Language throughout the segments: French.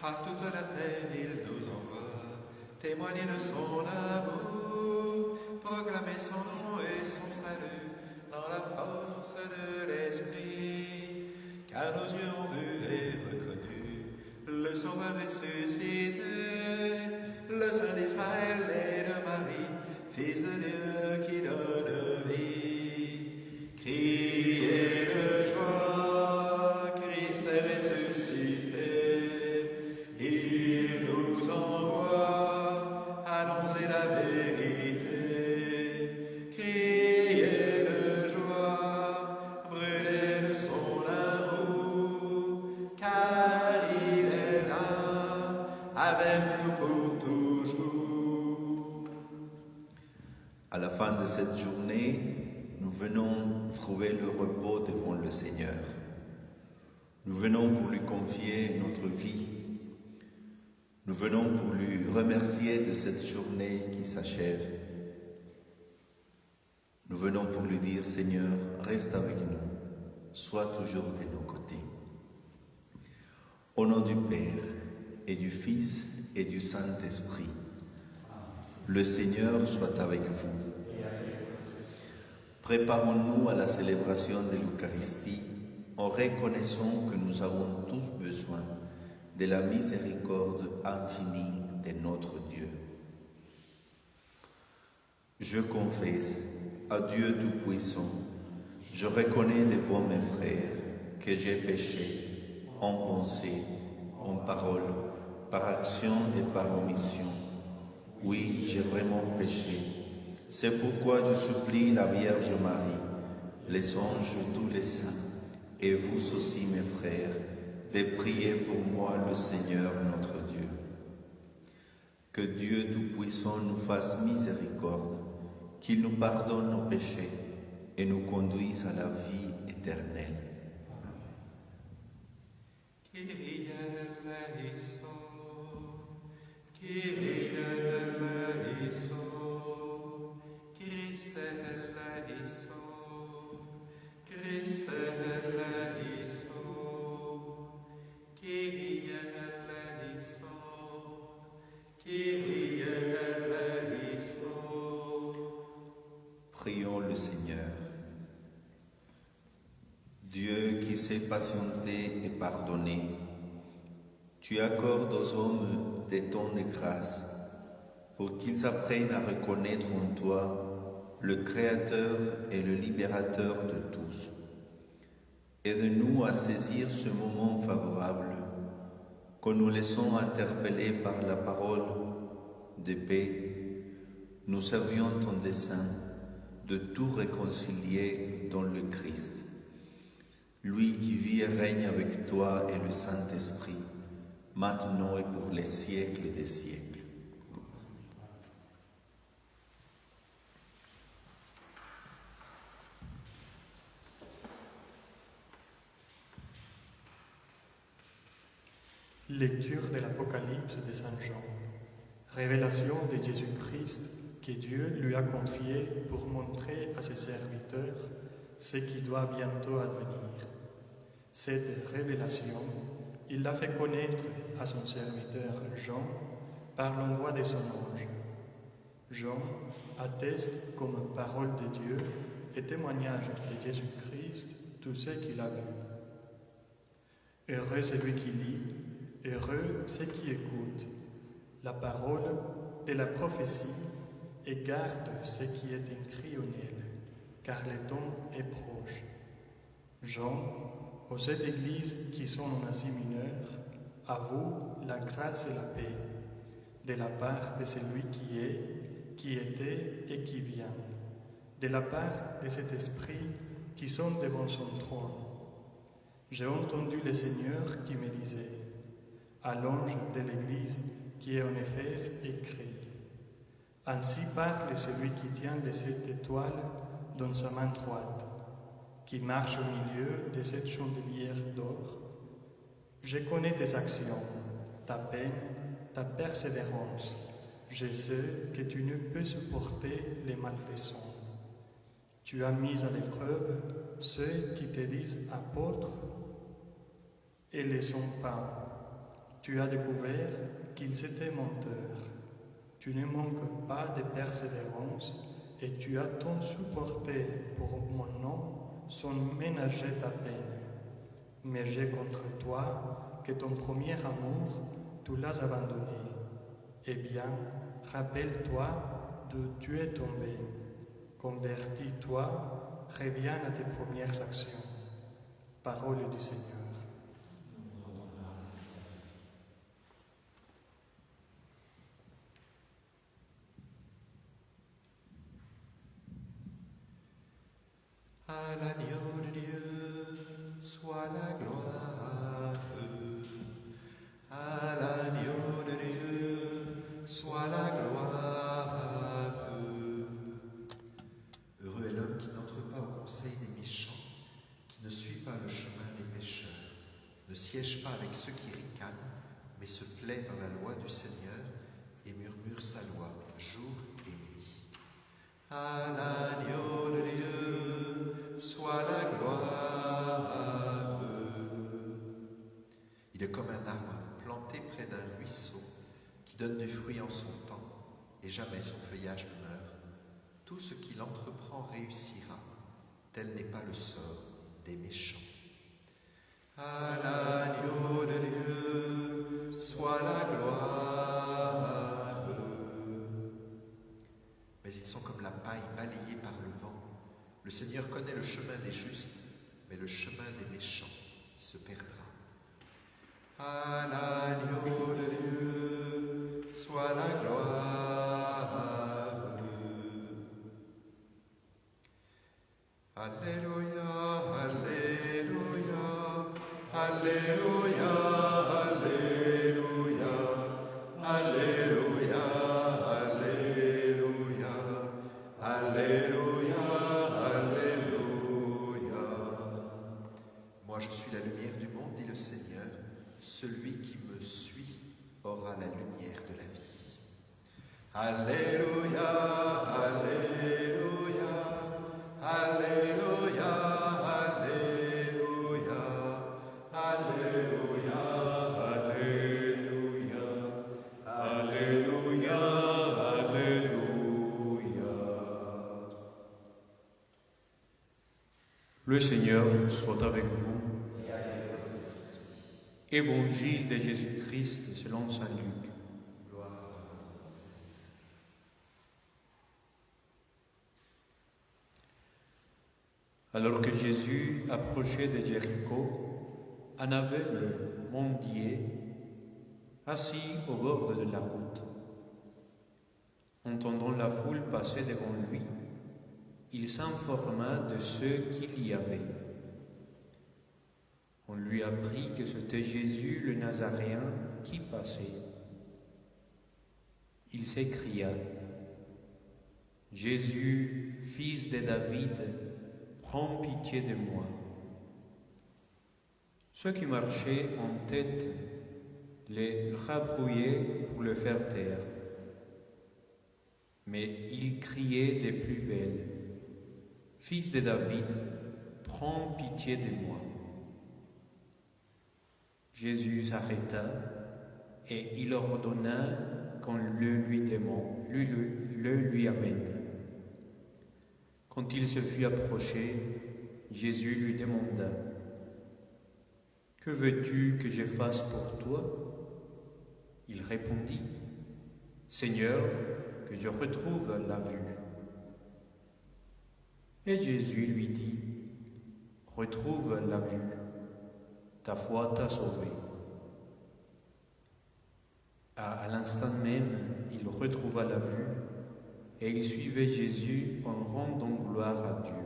Par toute la terre il nous envoie, témoigner de son amour, proclamer son nom et son salut dans la force de l'Esprit. Car nos yeux ont vu et reconnu le Sauveur ressuscité, le Saint d'Israël né de Marie, Fils de Dieu qui donne vie. Criez de joie, Christ est ressuscité. Il nous envoie annoncer la vérité. Criez de joie, brûlez de son amour, car il est là, avec nous pour toujours. À la fin de cette journée, nous venons trouver le repos devant le Seigneur. Nous venons pour lui confier notre vie. Nous venons pour lui remercier de cette journée qui s'achève. Nous venons pour lui dire, Seigneur, reste avec nous, sois toujours de nos côtés. Au nom du Père et du Fils et du Saint-Esprit, le Seigneur soit avec vous. Préparons-nous à la célébration de l'Eucharistie en reconnaissant que nous avons tous besoin de la miséricorde infinie de notre Dieu. Je confesse à Dieu Tout-Puissant, je reconnais devant mes frères que j'ai péché en pensée, en parole, par action et par omission. Oui, j'ai vraiment péché. C'est pourquoi je supplie la Vierge Marie, les anges, tous les saints, et vous aussi mes frères, de prier pour moi le Seigneur notre Dieu. Que Dieu Tout-Puissant nous fasse miséricorde, qu'il nous pardonne nos péchés et nous conduise à la vie éternelle. Kyrie eleison, Kyrie eleison, Christe eleison, Christe eleison, Kyrie eleison, Kyrie eleison. Prions le Seigneur. Dieu qui s'est patienté et pardonné, tu accordes aux hommes des temps de grâce pour qu'ils apprennent à reconnaître en toi le Créateur et le Libérateur de tous. Aide-nous à saisir ce moment favorable que nous laissons interpeller par la parole de paix. Nous servions ton dessein de tout réconcilier dans le Christ, lui qui vit et règne avec toi et le Saint-Esprit, maintenant et pour les siècles des siècles. Lecture de l'Apocalypse de Saint Jean. Révélation de Jésus-Christ que Dieu lui a confié pour montrer à ses serviteurs ce qui doit bientôt advenir. Cette révélation, il l'a fait connaître à son serviteur Jean par l'envoi de son ange. Jean atteste comme parole de Dieu et témoignage de Jésus-Christ tout ce qu'il a vu. Heureux celui qui lit, heureux ceux qui écoutent la parole de la prophétie et gardent ce qui est écrit en elle, car le temps est proche. Jean, aux sept églises qui sont en Asie mineure, à vous la grâce et la paix, de la part de celui qui est, qui était et qui vient, de la part de cet esprit qui sont devant son trône. J'ai entendu le Seigneur qui me disait, à l'ange de l'Église qui est en Éphèse écrit, ainsi parle celui qui tient les 7 étoiles dans sa main droite, qui marche au milieu de cette chandelière d'or. Je connais tes actions, ta peine, ta persévérance. Je sais que tu ne peux supporter les malfaisants. Tu as mis à l'épreuve ceux qui te disent apôtres et les sont pas, Tu as découvert qu'ils étaient menteurs. Tu ne manques pas de persévérance et tu as tant supporté pour mon nom sans ménager ta peine. Mais j'ai contre toi que ton premier amour, tu l'as abandonné. Eh bien, rappelle-toi d'où tu es tombé. Convertis-toi, reviens à tes premières actions. Parole du Seigneur. À l'agneau de Dieu soit la gloire. À l'agneau de Dieu soit la gloire. Heureux est l'homme qui n'entre pas au conseil des méchants, qui ne suit pas le chemin des pécheurs, ne siège pas avec ceux qui ricanent, mais se plaît dans la loi du Seigneur et murmure sa loi jour et nuit. À l'agneau de Dieu soit la gloire. Il est comme un arbre planté près d'un ruisseau qui donne du fruit en son temps et jamais son feuillage ne meurt. Tout ce qu'il entreprend réussira. Tel n'est pas le sort des méchants. À l'agneau de Dieu soit la gloire. Mais ils sont comme la paille balayée par le vent. Le Seigneur connaît le chemin des justes, mais le chemin des méchants se perdra. À l'agneau de Dieu soit la gloire. Alléluia, Alléluia, Alléluia, Alléluia, Alléluia, Alléluia, Alléluia, Alléluia. Moi je suis la lumière du monde, dit le Seigneur. Celui qui me suit aura la lumière de la vie. Alléluia, Alléluia, Alléluia, Alléluia, Alléluia, Alléluia, Alléluia, Alléluia. Le Seigneur soit avec vous. Évangile de Jésus-Christ selon saint Luc. Alors que Jésus approchait de Jéricho, un aveugle mendiait, assis au bord de la route. Entendant la foule passer devant lui, il s'informa de ceux qu'il y avait. On lui apprit que c'était Jésus le Nazaréen qui passait. Il s'écria : « Jésus, fils de David, prends pitié de moi. » Ceux qui marchaient en tête les rabrouaient pour le faire taire. Mais il criait de plus belle : « Fils de David, prends pitié de moi. » Jésus s'arrêta et il ordonna qu'on le lui amène. Quand il se fut approché, Jésus lui demanda : « Que veux-tu que je fasse pour toi ?» Il répondit : « Seigneur, que je retrouve la vue. » Et Jésus lui dit : « Retrouve la vue. Ta foi t'a sauvé. » À l'instant même, il retrouva la vue et il suivait Jésus en rendant gloire à Dieu.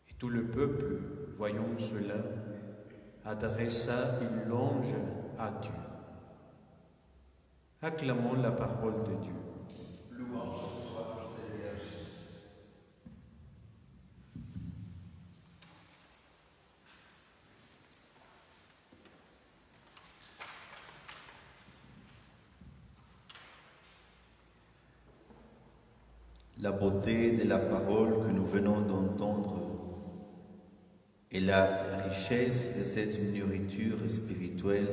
Et tout le peuple, voyant cela, adressa une louange à Dieu. Acclamons la parole de Dieu. Louange à toi, Seigneur Jésus. La beauté de la parole que nous venons d'entendre Et la richesse de cette nourriture spirituelle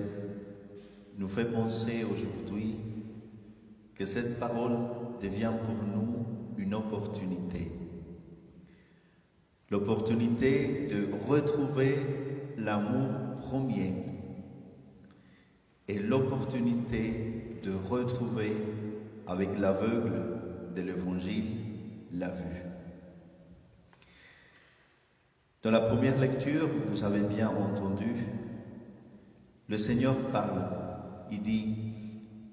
nous fait penser aujourd'hui que cette parole devient pour nous une opportunité. L'opportunité de retrouver l'amour premier et l'opportunité de retrouver avec l'aveugle de l'Évangile la vue. Dans la première lecture, vous avez bien entendu, le Seigneur parle. Il dit,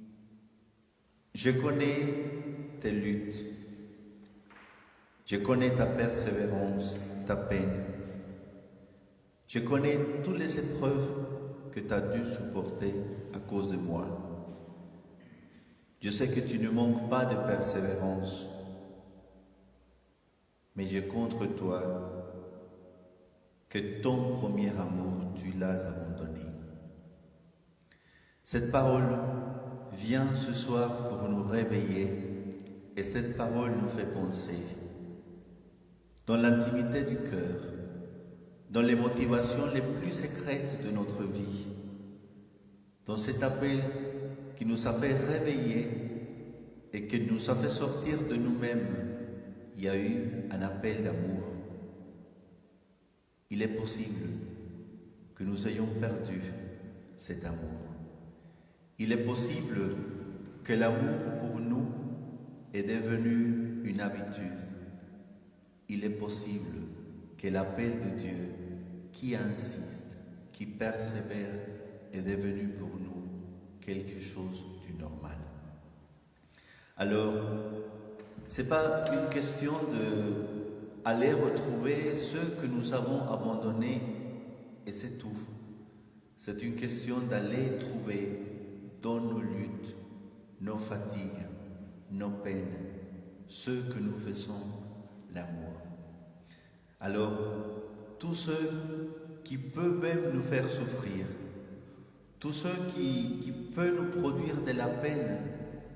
« Je connais tes luttes, je connais ta persévérance, ta peine. Je connais toutes les épreuves que tu as dû supporter à cause de moi. Je sais que tu ne manques pas de persévérance, mais j'ai contre toi que ton premier amour, tu l'as abandonné. » Cette parole vient ce soir pour nous réveiller et cette parole nous fait penser dans l'intimité du cœur, dans les motivations les plus secrètes de notre vie, dans cet appel qui nous a fait réveiller et qui nous a fait sortir de nous-mêmes. Il y a eu un appel d'amour. Il est possible que nous ayons perdu cet amour. Il est possible que l'amour pour nous est devenu une habitude. Il est possible que l'appel de Dieu qui insiste, qui persévère, est devenu pour nous quelque chose du normal. Alors, ce n'est pas une question d'aller retrouver ceux que nous avons abandonnés et c'est tout. C'est une question d'aller trouver dans nos luttes, nos fatigues, nos peines, ceux que nous faisons l'amour. Alors, tous ceux qui peuvent même nous faire souffrir, tous ceux qui peuvent nous produire de la peine,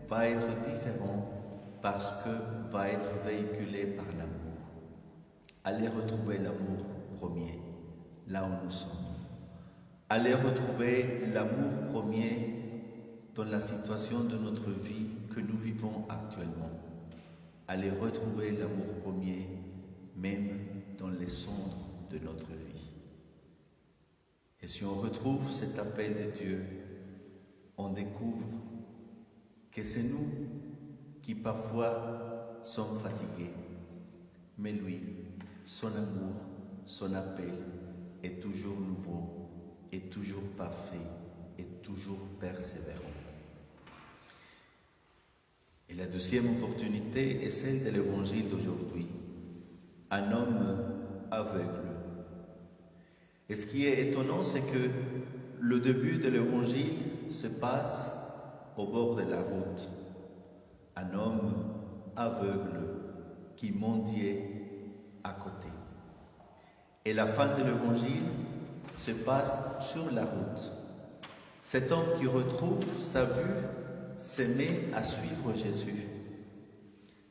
va être différent parce que va être véhiculé par l'amour. Allez retrouver l'amour premier, là où nous sommes. Allez retrouver l'amour premier dans la situation de notre vie que nous vivons actuellement. Allez retrouver l'amour premier, même dans les cendres de notre vie. Et si on retrouve cet appel de Dieu, on découvre que c'est nous qui parfois sommes fatigués, mais lui, son amour, son appel est toujours nouveau, est toujours parfait, est toujours persévérant. Et la deuxième opportunité est celle de l'évangile d'aujourd'hui. Un homme aveugle. Et ce qui est étonnant, c'est que le début de l'évangile se passe au bord de la route. Un homme aveugle qui mendiait à côté. Et la fin de l'évangile se passe sur la route. Cet homme qui retrouve sa vue se met à suivre Jésus.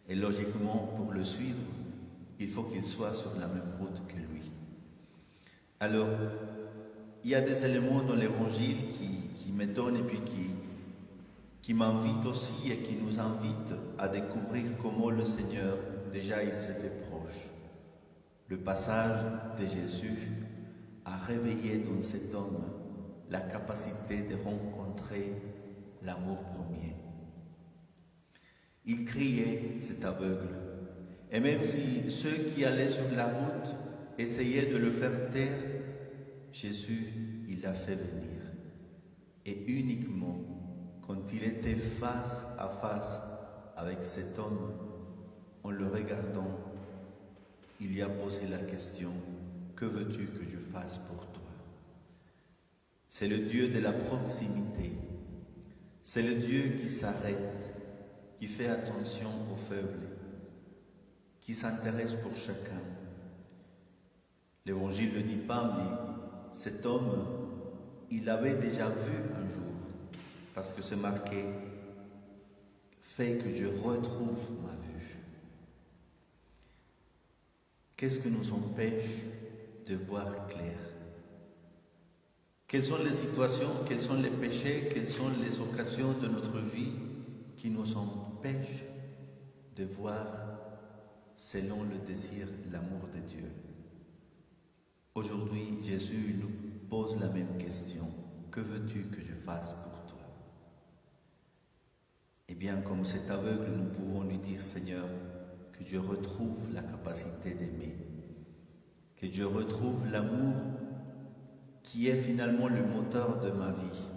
Et logiquement, pour le suivre, il faut qu'il soit sur la même route que lui. Alors, il y a des éléments dans l'évangile qui m'étonnent et puis qui m'invitent aussi et qui nous invitent à découvrir comment le Seigneur, déjà, il s'était proche. Le passage de Jésus a réveillé dans cet homme la capacité de rencontrer l'amour premier. Il criait, cet aveugle, et même si ceux qui allaient sur la route essayaient de le faire taire, Jésus, il l'a fait venir. Et uniquement quand il était face à face avec cet homme, en le regardant, il lui a posé la question, « Que veux-tu que je fasse pour toi ?» C'est le Dieu de la proximité. C'est le Dieu qui s'arrête, qui fait attention aux faibles, qui s'intéresse pour chacun. L'Évangile ne dit pas, mais cet homme, il l'avait déjà vu un jour, parce que c'est marqué « Fais que je retrouve ma vue ». Qu'est-ce qui nous empêche de voir clair. Quelles sont les situations, quels sont les péchés, quelles sont les occasions de notre vie qui nous empêchent de voir selon le désir, l'amour de Dieu. Aujourd'hui, Jésus nous pose la même question. Que veux-tu que je fasse pour toi? Eh bien, comme cet aveugle, nous pouvons lui dire, Seigneur, que je retrouve la capacité d'aimer, que je retrouve l'amour qui est finalement le moteur de ma vie,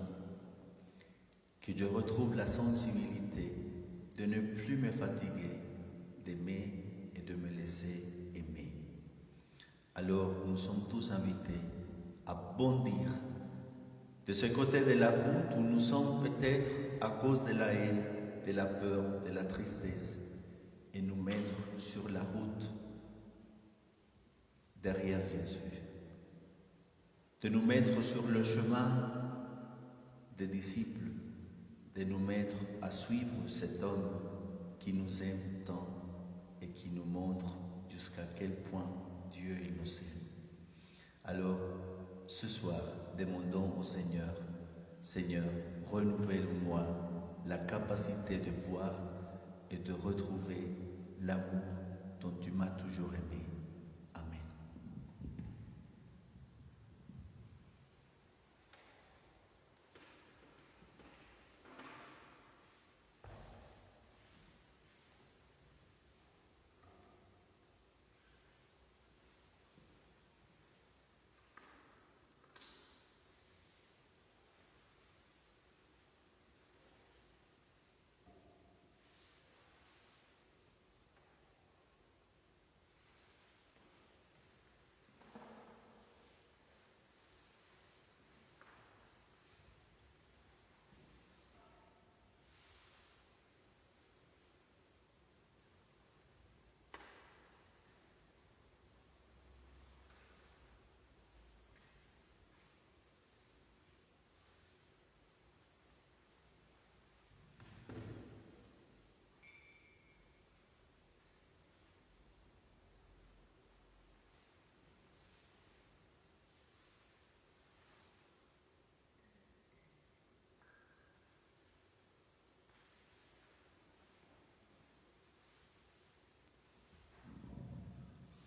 que je retrouve la sensibilité de ne plus me fatiguer d'aimer et de me laisser aimer. Alors, nous sommes tous invités à bondir de ce côté de la route où nous sommes peut-être à cause de la haine, de la peur, de la tristesse, et nous mettre sur la route derrière Jésus. De nous mettre sur le chemin des disciples, de nous mettre à suivre cet homme qui nous aime tant et qui nous montre jusqu'à quel point Dieu il nous aime. Alors, ce soir, demandons au Seigneur, Seigneur, renouvelle-moi la capacité de voir et de retrouver l'amour dont tu m'as toujours aimé. Amen.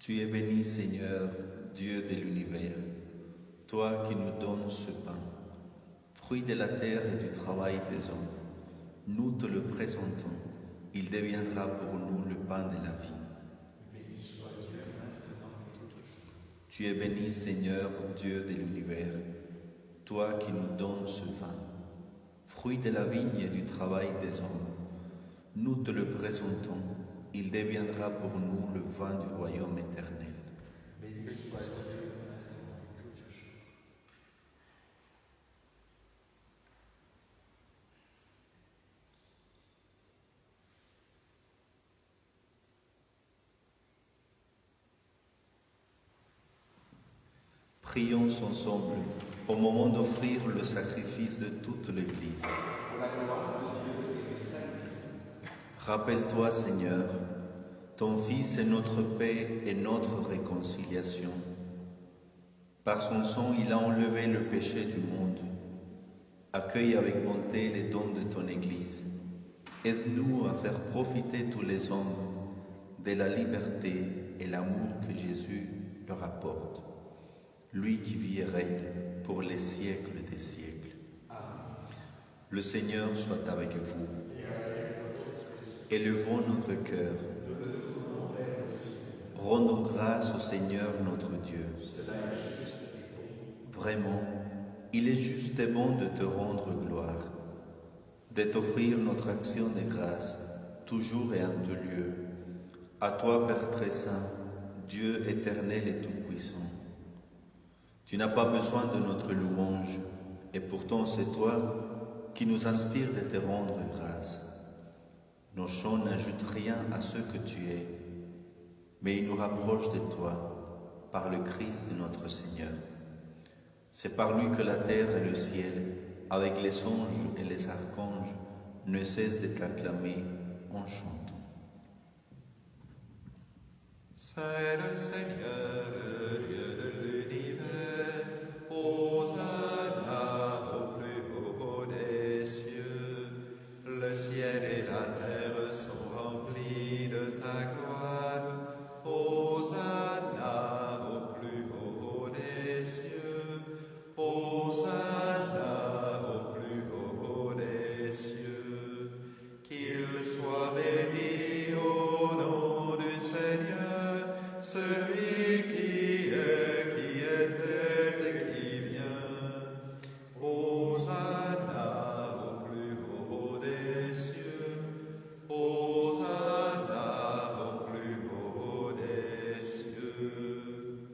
Tu es béni, Seigneur, Dieu de l'univers, toi qui nous donnes ce pain, fruit de la terre et du travail des hommes. Nous te le présentons, il deviendra pour nous le pain de la vie. Tu es béni, Seigneur, Dieu de l'univers, toi qui nous donnes ce vin, fruit de la vigne et du travail des hommes. Nous te le présentons, il deviendra pour nous le vin du royaume éternel. Prions ensemble au moment d'offrir le sacrifice de toute l'Église. Rappelle-toi, Seigneur, ton Fils est notre paix et notre réconciliation. Par son sang, il a enlevé le péché du monde. Accueille avec bonté les dons de ton Église. Aide-nous à faire profiter tous les hommes de la liberté et l'amour que Jésus leur apporte. Lui qui vit et règne pour les siècles des siècles. Le Seigneur soit avec vous. Élevons notre cœur. Rendons grâce au Seigneur notre Dieu. Vraiment, il est juste et bon de te rendre gloire, de t'offrir notre action de grâce, toujours et en tout lieu. À toi, Père très saint, Dieu éternel et tout-puissant. Tu n'as pas besoin de notre louange, et pourtant c'est toi qui nous inspires de te rendre grâce. Nos chants n'ajoutent rien à ce que tu es, mais ils nous rapprochent de toi par le Christ notre Seigneur. C'est par lui que la terre et le ciel, avec les anges et les archanges, ne cessent de t'acclamer en chantant. C'est le Seigneur, le Dieu de l'univers. Hosanna au plus haut des cieux. Le ciel et la terre sont remplis de ta gloire. Hosanna au plus haut des cieux. Hosanna au plus haut des cieux. Qu'il soit béni au nom du Seigneur, celui qui était et qui vient. Hosanna au plus haut des cieux. Hosanna au plus haut des cieux.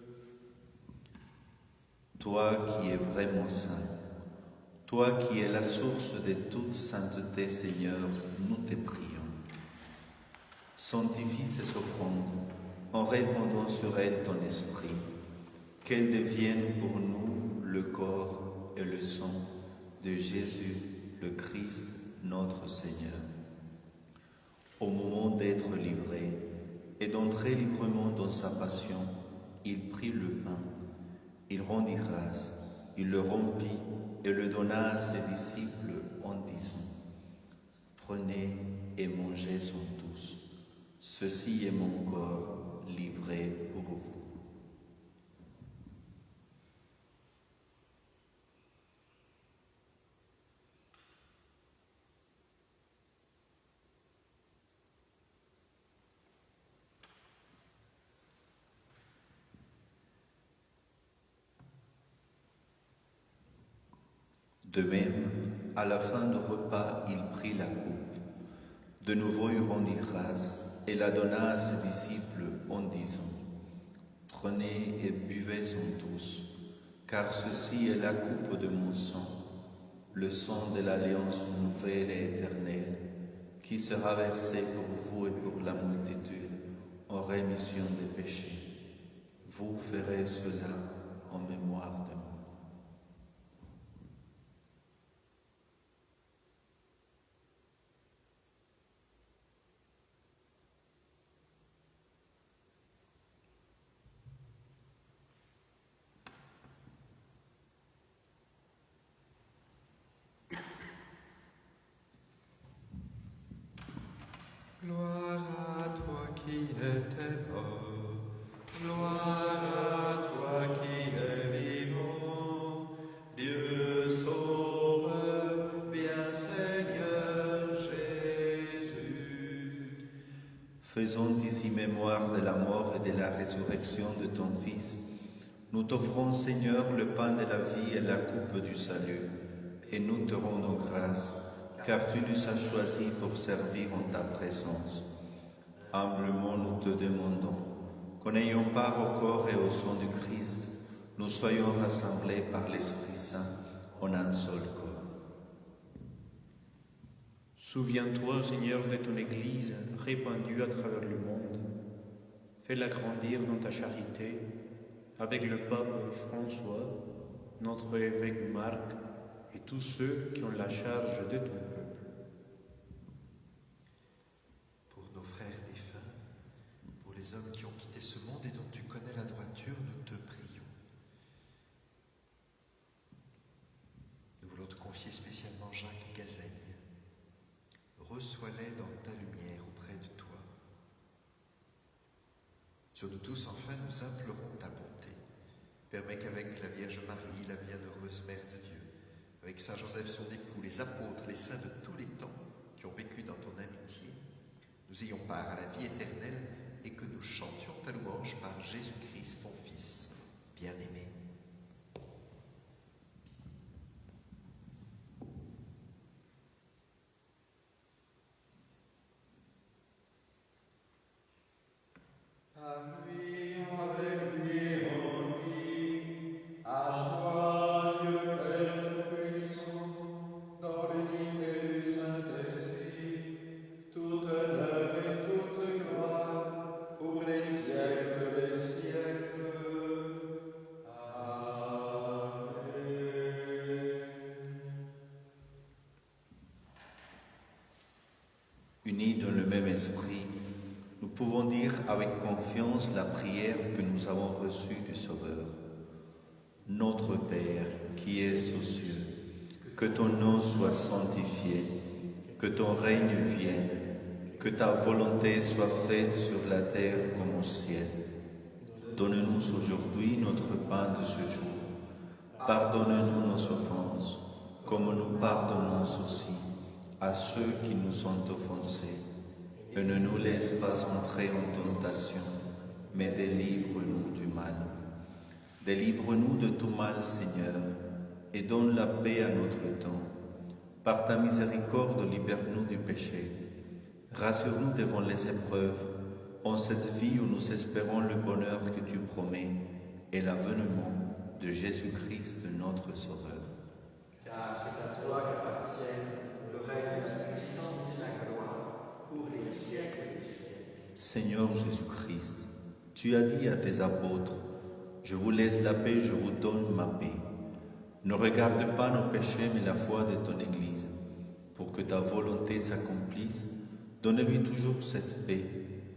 Toi qui es vraiment saint, toi qui es la source de toute sainteté, Seigneur, nous te prions. Sanctifie ces offrandes en répandant sur elles ton esprit, qu'elles deviennent pour nous le corps et le sang de Jésus, le Christ, notre Seigneur. Au moment d'être livré et d'entrer librement dans sa passion, il prit le pain, il rendit grâce, il le rompit et le donna à ses disciples en disant : Prenez et mangez-en tous. Ceci est mon corps livré pour vous. De même, à la fin du repas, il prit la coupe. De nouveau, il rendit grâce et la donna à ses disciples en disant : Prenez et buvez-en tous, car ceci est la coupe de mon sang, le sang de l'alliance nouvelle et éternelle, qui sera versé pour vous et pour la multitude en rémission des péchés. Vous ferez cela en mémoire de moi. Gloire à toi qui étais mort, gloire à toi qui es vivant, Dieu sauveur, viens Seigneur Jésus. Faisons ici mémoire de la mort et de la résurrection de ton Fils. Nous t'offrons, Seigneur, le pain de la vie et la coupe du salut, et nous te rendons grâce, car tu nous as choisis pour servir en ta présence. Humblement nous te demandons qu'en ayant part au corps et au sang du Christ, nous soyons rassemblés par l'Esprit Saint en un seul corps. Souviens-toi, Seigneur, de ton Église répandue à travers le monde. Fais-la grandir dans ta charité, avec le pape François, notre évêque Marc et tous ceux qui ont la charge de ton peuple. Pour nos frères défunts, pour les hommes qui ont quitté ce monde et dont tu connais la droiture, nous te prions. Nous voulons te confier spécialement Jacques Gazaigne. Reçois-les dans ta lumière auprès de toi. Sur nous tous, enfin, nous implorons ta bonté. Permets qu'avec la Vierge Marie, la bienheureuse Mère de Dieu, avec Saint Joseph son époux, les apôtres, les saints de tous les temps qui ont vécu dans ton amitié, nous ayons part à la vie éternelle et que nous chantions ta louange par Jésus-Christ, ton Fils bien-aimé. Par lui, avec lui, en lui, à toi, Dieu Père Tout-Puissant, dans l'unité du Saint-Esprit, toute honneur et toute gloire, pour les siècles des siècles. Amen. Unis dans le même esprit, nous pouvons dire avec confiance la prière que nous avons reçue du Sauveur. Notre Père qui es aux cieux, que ton nom soit sanctifié, que ton règne vienne, que ta volonté soit faite sur la terre comme au ciel. Donne-nous aujourd'hui notre pain de ce jour. Pardonne-nous nos offenses, comme nous pardonnons aussi à ceux qui nous ont offensés. Et ne nous laisse pas entrer en tentation, mais délivre-nous du mal. Délivre-nous de tout mal, Seigneur, et donne la paix à notre temps. Par ta miséricorde, libère-nous du péché. Rassure-nous devant les épreuves, en cette vie où nous espérons le bonheur que tu promets et l'avènement de Jésus-Christ, notre Sauveur. Car c'est à toi qu'appartiennent le règne, la puissance et la gloire pour les siècles des siècles. Seigneur Jésus-Christ, tu as dit à tes apôtres, « Je vous laisse la paix, je vous donne ma paix. » Ne regarde pas nos péchés, mais la foi de ton Église. Pour que ta volonté s'accomplisse, donne-lui toujours cette paix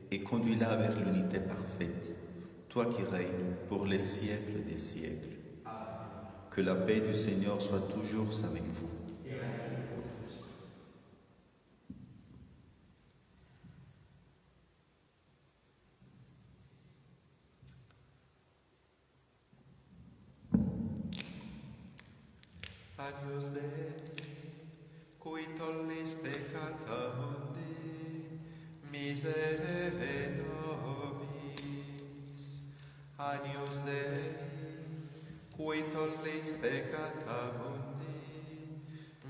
et conduis-la vers l'unité parfaite, toi qui règnes pour les siècles des siècles. Amen. Que la paix du Seigneur soit toujours avec vous. Agnus Dei, cui tollis peccata mundi, miserere nobis. Agnus Dei, cui tollis peccata mundi,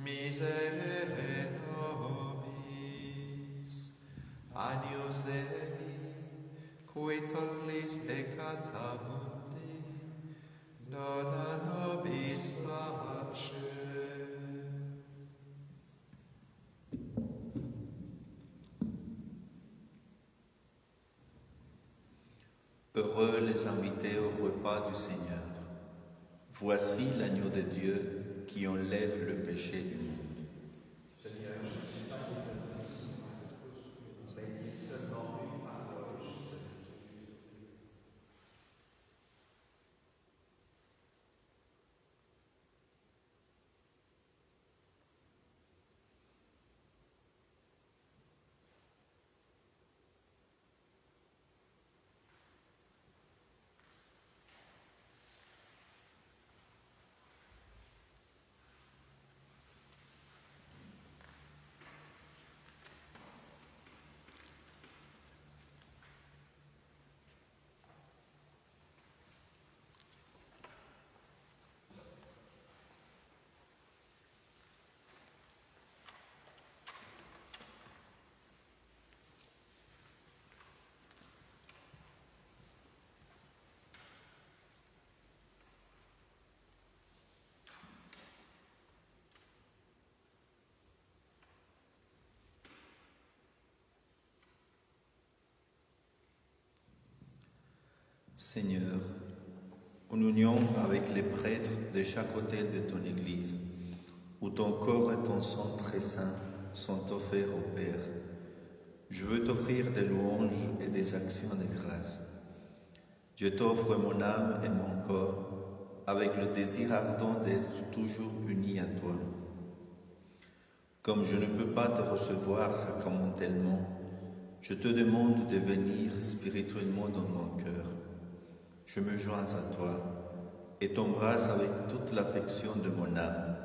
miserere nobis. Agnus Dei, cui tollis peccata mundi, dona nobis pace. Heureux les invités au repas du Seigneur. Voici l'agneau de Dieu qui enlève le péché du monde. Seigneur, je ne suis pas digne de ton sang, mais dis seulement une parole, je serai juste. Seigneur, en union avec les prêtres de chaque côté de ton Église, où ton corps et ton sang très saint sont offerts au Père, je veux t'offrir des louanges et des actions de grâce. Je t'offre mon âme et mon corps avec le désir ardent d'être toujours unis à toi. Comme je ne peux pas te recevoir sacramentellement, je te demande de venir spirituellement dans mon cœur. Je me joins à toi et t'embrasse avec toute l'affection de mon âme.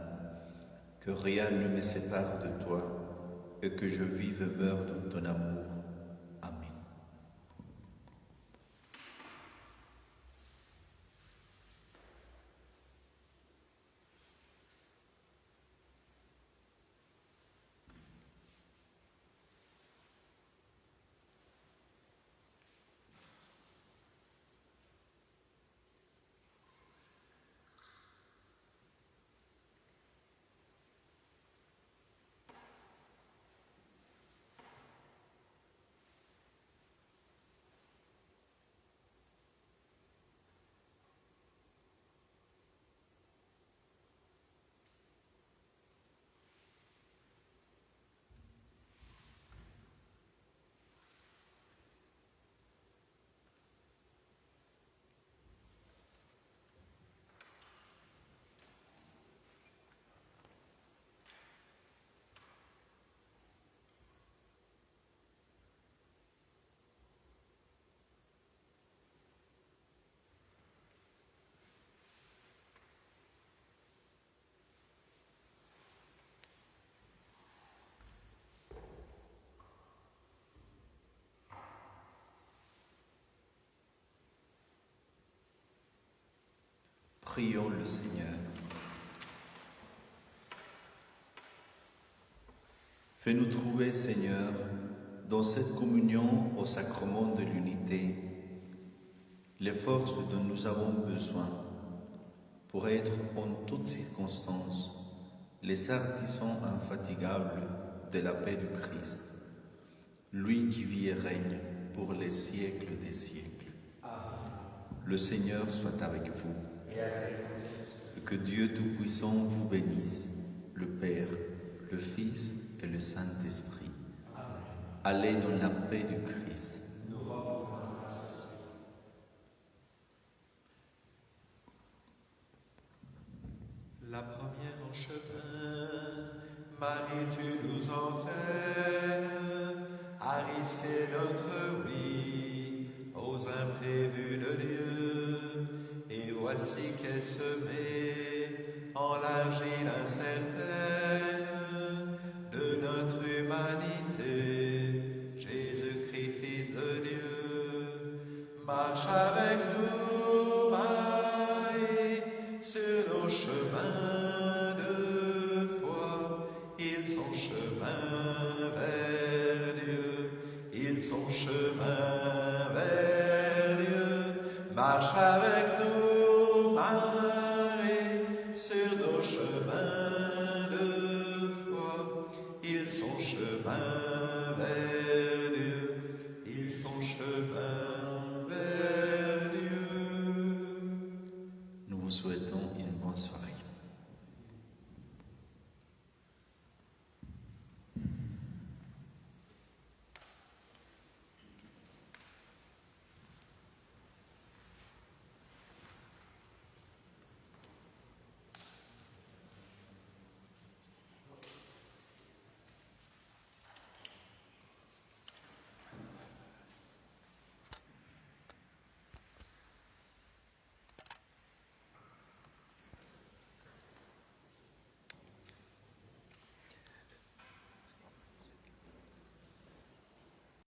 Que rien ne me sépare de toi et que je vive et meure dans ton amour. Amen. Prions le Seigneur. Fais-nous trouver, Seigneur, dans cette communion au sacrement de l'unité, les forces dont nous avons besoin pour être en toutes circonstances les artisans infatigables de la paix du Christ, lui qui vit et règne pour les siècles des siècles. Le Seigneur soit avec vous. Et que Dieu Tout-Puissant vous bénisse, le Père, le Fils et le Saint-Esprit. Allez dans la paix du Christ. La première en chemin, Marie, tu nous entraînes à risquer notre oui aux imprévus de Dieu. Et voici qu'est semée en l'argile incertaine de notre humanité. Jésus-Christ, Fils de Dieu, marche avec nous, Marie, sur nos chemins de foi. Ils sont chemin vers Dieu, ils sont chemin